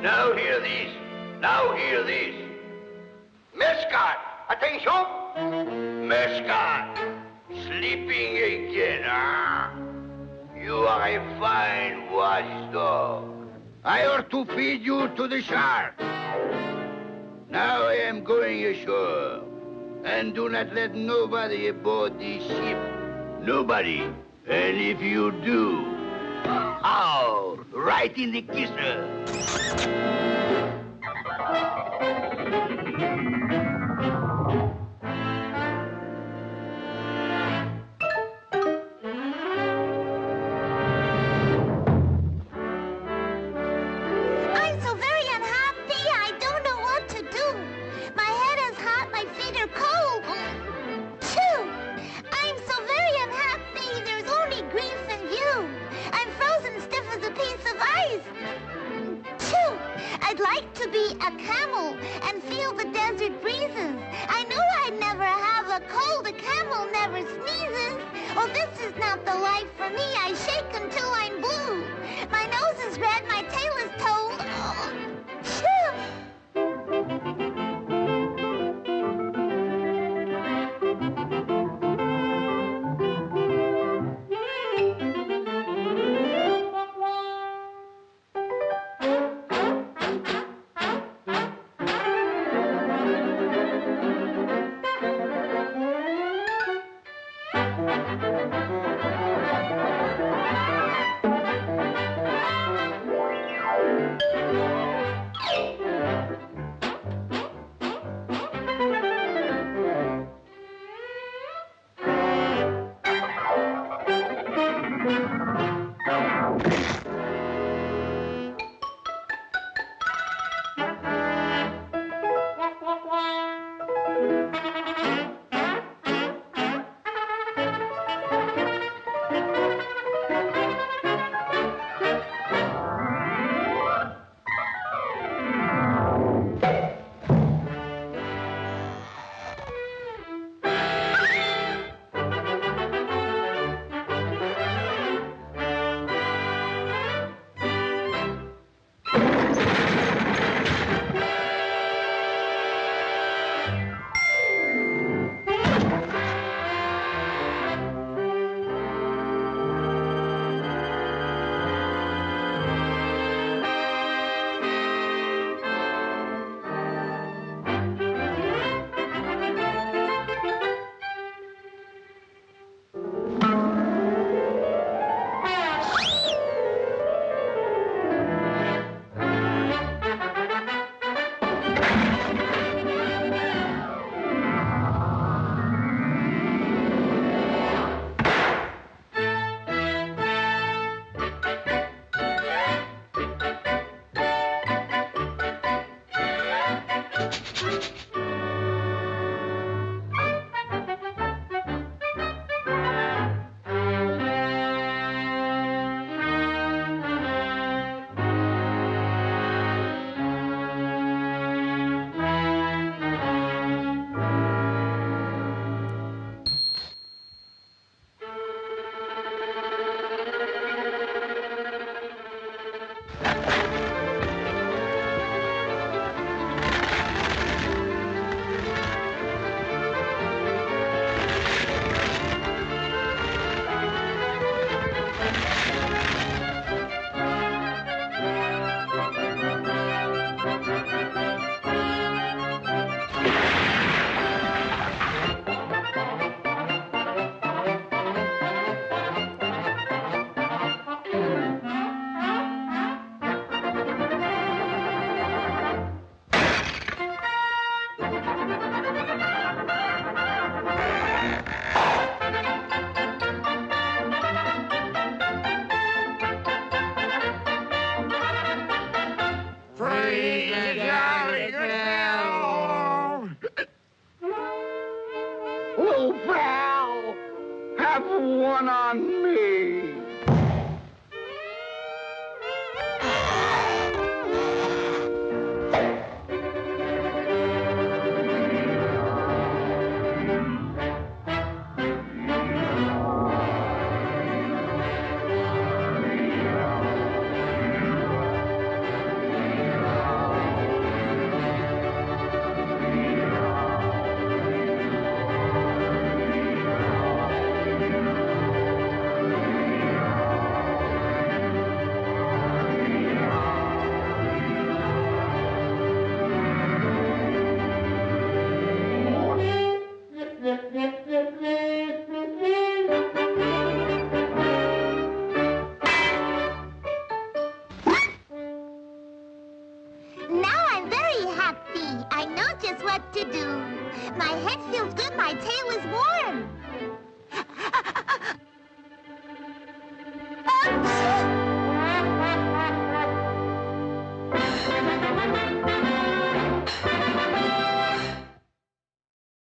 Now hear this. Now hear this. Mescot, attention. Mescot, sleeping again, huh? You are a fine watchdog. I ought to feed you to the shark. Now I am going ashore. And do not let nobody aboard this ship. Nobody. And if you do, oh, right in the kisser. I'm so very unhappy, I don't know what to do. My head is hot, my feet are cold. Phew! I'm so very unhappy, there's only grief and you. I'm frozen stiff as a piece of ice. Phew! I'd like to be a camel and feel the desert breezes. I knew I'd never have a cold, a camel never sneezes. Oh, this is not the life for me, I shake until I'm blue. My nose is red, my tail is told. Oh, phew! Free the Jolly Gremlins! one on me. Now I'm very happy. I know just what to do. My head feels good.